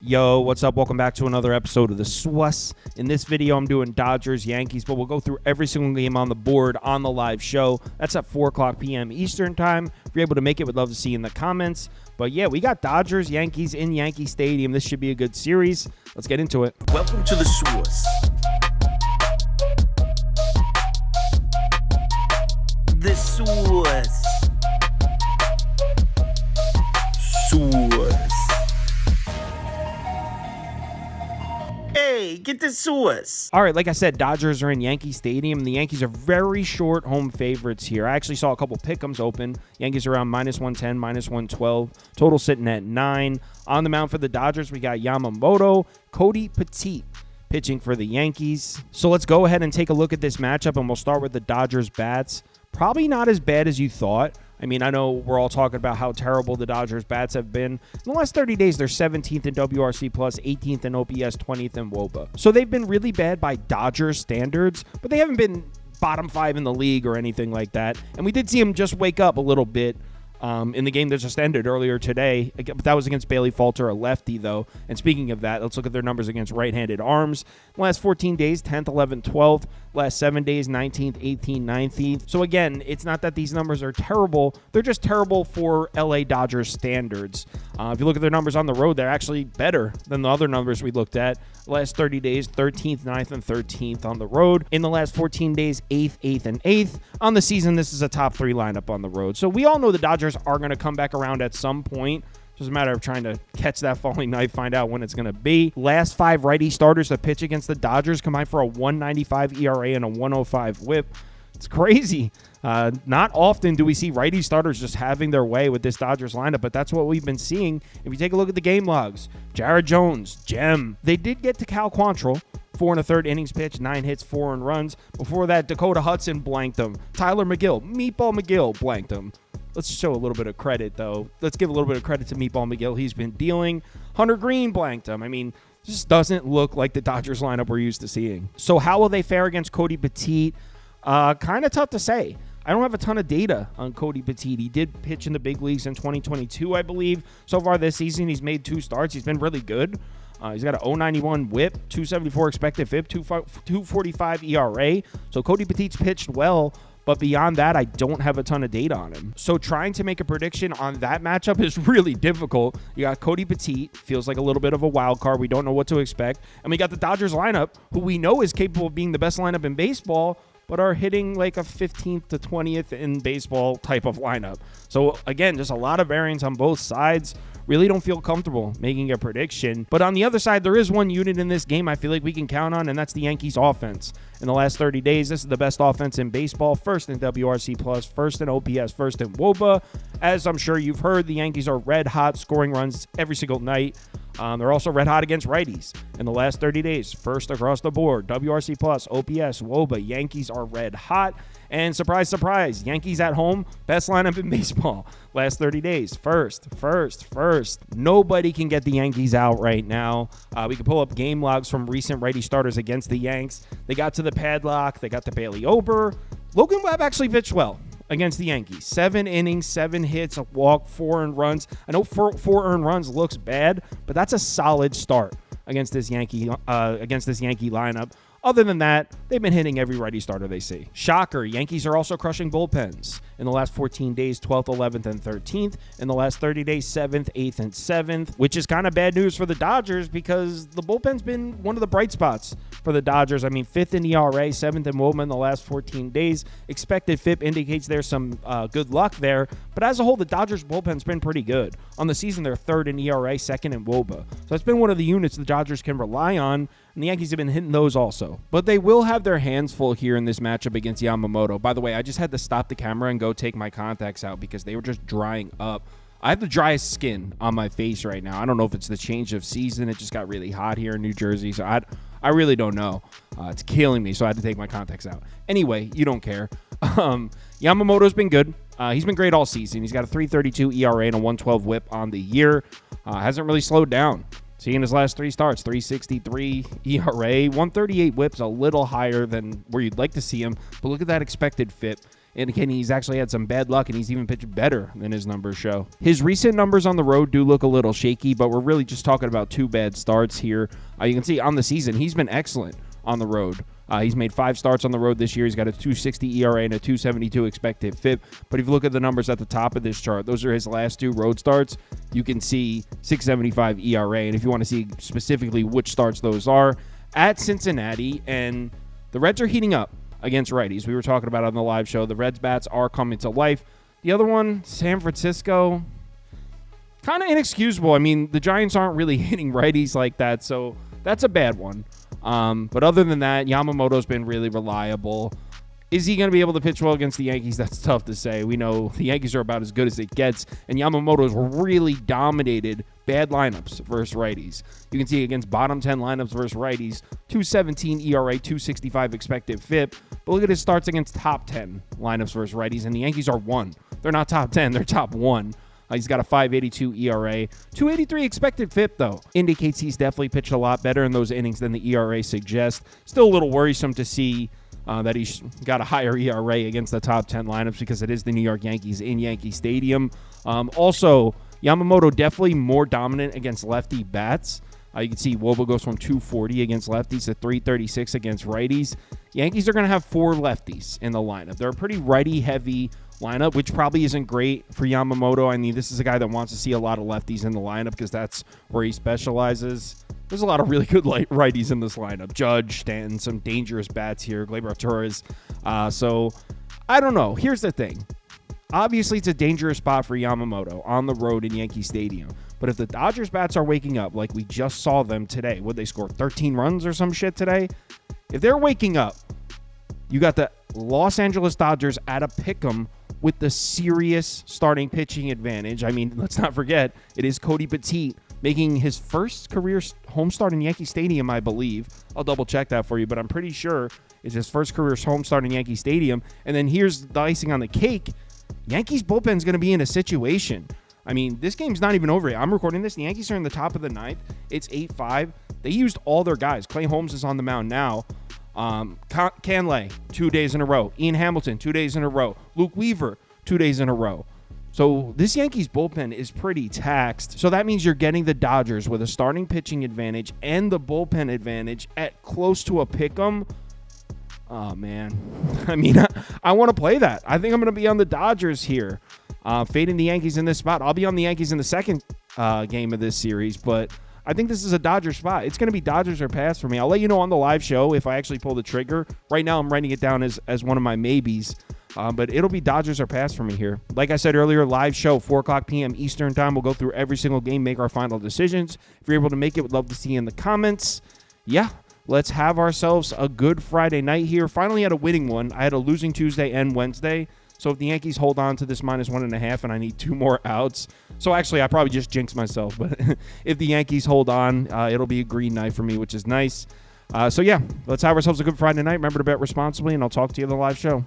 Yo, what's up? Welcome back to another episode of the SWUS. In this video, I'm doing Dodgers, Yankees, but we'll go through every single game on the board on the live show. That's at 4 o'clock p.m. Eastern time. If you're able to make it, we'd love to see you in the comments. But yeah, we got Dodgers, Yankees in Yankee Stadium. This should be a good series. Let's get into it. Welcome to the SWUS. The SWUS. SWUS. Hey, get the SWUS. All right, like I said, Dodgers are in Yankee Stadium. The Yankees are very short home favorites here. I actually saw a couple pick'ems open. Yankees around -110, -112. Total sitting at 9. On the mound for the Dodgers, we got Yamamoto, Petite pitching for the Yankees. So let's go ahead and take a look at this matchup, and we'll start with the Dodgers bats. Probably not as bad as you thought. I mean, I know we're all talking about how terrible the Dodgers bats have been. In the last 30 days, they're 17th in WRC+, 18th in OPS, 20th in WOBA. So they've been really bad by Dodgers standards, but they haven't been bottom 5 in the league or anything like that. And we did see them just wake up a little bit in the game that just ended earlier today. But that was against Bailey Falter, a lefty, though. And speaking of that, let's look at their numbers against right-handed arms. Last 14 days, 10th, 11th, 12th. Last 7 days, 19th, 18th, 19th. So again, it's not that these numbers are terrible. They're just terrible for LA Dodgers standards. If you look at their numbers on the road, they're actually better than the other numbers we looked at. Last 30 days, 13th, 9th, and 13th on the road. In the last 14 days, 8th, 8th, and 8th. On the season, this is a top 3 lineup on the road. So we all know the Dodgers are going to come back around at some point. Just a matter of trying to catch that falling knife, find out when it's going to be. Last 5 righty starters to pitch against the Dodgers combined for a 1.95 ERA and a 1.05 whip. It's crazy. Not often do we see righty starters just having their way with this Dodgers lineup, but that's what we've been seeing. If you take a look at the game logs, Jared Jones, gem. They did get to Cal Quantrill. 4 1/3 innings pitched, 9 hits, 4 earned runs. Before that, Dakota Hudson blanked him. Tyler McGill, Meatball McGill, blanked him. Let's show a little bit of credit, though. Let's give a little bit of credit to Meatball McGill. He's been dealing. Hunter Green blanked him. I mean, it just doesn't look like the Dodgers lineup we're used to seeing. So how will they fare against Petite? Kind of tough to say. I don't have a ton of data on Petite. He did pitch in the big leagues in 2022, I believe. So far this season, he's made 2 starts. He's been really good. He's got a 0.91 whip, 2.74 expected FIP, 2.45 ERA. So Petite's pitched well. But beyond that, I don't have a ton of data on him. So trying to make a prediction on that matchup is really difficult. You got Petite, feels like a little bit of a wild card. We don't know what to expect. And we got the Dodgers lineup, who we know is capable of being the best lineup in baseball, but are hitting like a 15th to 20th in baseball type of lineup. So again, just a lot of variance on both sides. Really don't feel comfortable making a prediction. But on the other side, there is one unit in this game I feel like we can count on, and that's the Yankees offense. In the last 30 days, this is the best offense in baseball. First in WRC+, first in OPS, first in WOBA. As I'm sure you've heard, the Yankees are red hot scoring runs every single night. They're also red hot against righties. In the last 30 days, first across the board, WRC+, OPS, WOBA. Yankees are red hot. And surprise, surprise, Yankees at home, best lineup in baseball. Last 30 days, first. Nobody can get the Yankees out right now. We can pull up game logs from recent righty starters against the Yanks. They got to the padlock. They got to Bailey Ober. Logan Webb actually pitched well against the Yankees. 7 innings, 7 hits, a walk, 4 earned runs. I know 4 earned runs looks bad, but that's a solid start against this Yankee lineup. Other than that, they've been hitting every righty starter they see. Shocker, Yankees are also crushing bullpens. In the last 14 days, 12th, 11th, and 13th. In the last 30 days, 7th, 8th, and 7th, which is kind of bad news for the Dodgers because the bullpen's been one of the bright spots for the Dodgers. I mean, 5th in ERA, 7th in WOBA in the last 14 days. Expected FIP indicates there's some good luck there. But as a whole, the Dodgers bullpen's been pretty good. On the season, they're 3rd in ERA, 2nd in WOBA. So it's been one of the units the Dodgers can rely on. And the Yankees have been hitting those also. But they will have their hands full here in this matchup against Yamamoto. By the way, I just had to stop the camera and go take my contacts out because they were just drying up. I have the driest skin on my face right now. I don't know if it's the change of season. It just got really hot here in New Jersey. So I really don't know. It's killing me, so I had to take my contacts out. Anyway, you don't care. Yamamoto's been good. He's been great all season. He's got a 3.32 ERA and a 1.12 whip on the year. Hasn't really slowed down. See, in his last 3 starts, 3.63 ERA, 1.38 whips, a little higher than where you'd like to see him. But look at that expected FIP. indicating he's actually had some bad luck, and he's even pitched better than his numbers show. His recent numbers on the road do look a little shaky, but we're really just talking about 2 bad starts here. You can see on the season, he's been excellent on the road. He's made 5 starts on the road this year. He's got a 2.60 ERA and a 2.72 expected FIP. But if you look at the numbers at the top of this chart, those are his last 2 road starts. You can see 6.75 ERA. And if you want to see specifically which starts those are, at Cincinnati, and the Reds are heating up against righties. We were talking about it on the live show. The Reds bats are coming to life. The other one, San Francisco, kind of inexcusable. I mean, the Giants aren't really hitting righties like that, so that's a bad one. But other than that, Yamamoto's been really reliable. Is he going to be able to pitch well against the Yankees? That's tough to say. We know the Yankees are about as good as it gets, and Yamamoto's really dominated bad lineups versus righties. You can see against bottom 10 lineups versus righties, 2.17 ERA, 2.65 expected FIP. But look at his starts against top 10 lineups versus righties, and the Yankees are 1. They're not top 10, they're top 1. He's got a 5.82 ERA. 2.83 expected FIP, though. Indicates he's definitely pitched a lot better in those innings than the ERA suggests. Still a little worrisome to see that he's got a higher ERA against the top 10 lineups because it is the New York Yankees in Yankee Stadium. Also, Yamamoto definitely more dominant against lefty bats. You can see Woba goes from 240 against lefties to 336 against righties. Yankees are going to have 4 lefties in the lineup. They're a pretty righty-heavy lineup, which probably isn't great for Yamamoto. I mean, this is a guy that wants to see a lot of lefties in the lineup because that's where he specializes. There's a lot of really good righties in this lineup. Judge, Stanton, some dangerous bats here, Gleyber Torres. So, I don't know. Here's the thing. Obviously, it's a dangerous spot for Yamamoto on the road in Yankee Stadium. But if the Dodgers bats are waking up like we just saw them today, would they score 13 runs or some shit today? If they're waking up, you got the Los Angeles Dodgers at a pick'em with the serious starting pitching advantage. I mean, let's not forget, it is Cody Petite making his first career home start in Yankee Stadium, I believe. I'll double check that for you, but I'm pretty sure it's his first career home start in Yankee Stadium. And then here's the icing on the cake. Yankees bullpen's going to be in a situation. I mean, this game's not even over yet. I'm recording this. The Yankees are in the top of the 9th. It's 8-5. They used all their guys. Clay Holmes is on the mound now. Canlay, 2 days in a row. Ian Hamilton, 2 days in a row. Luke Weaver, 2 days in a row. So this Yankees bullpen is pretty taxed. So that means you're getting the Dodgers with a starting pitching advantage and the bullpen advantage at close to a pick'em. Oh, man. I mean, I want to play that. I think I'm going to be on the Dodgers here. Fading the Yankees in this spot. I'll be on the Yankees in the second game of this series, but I think this is a Dodger spot. It's going to be Dodgers or pass for me. I'll let you know on the live show if I actually pull the trigger. Right now, I'm writing it down as one of my maybes, but it'll be Dodgers or pass for me here. Like I said earlier, live show, 4 o'clock p.m. Eastern time. We'll go through every single game, make our final decisions. If you're able to make it, would love to see you in the comments. Yeah. Let's have ourselves a good Friday night here. Finally had a winning one. I had a losing Tuesday and Wednesday. So if the Yankees hold on to this -1.5 and I need 2 more outs. So actually, I probably just jinxed myself. But if the Yankees hold on, it'll be a green night for me, which is nice. So yeah, let's have ourselves a good Friday night. Remember to bet responsibly, and I'll talk to you in the live show.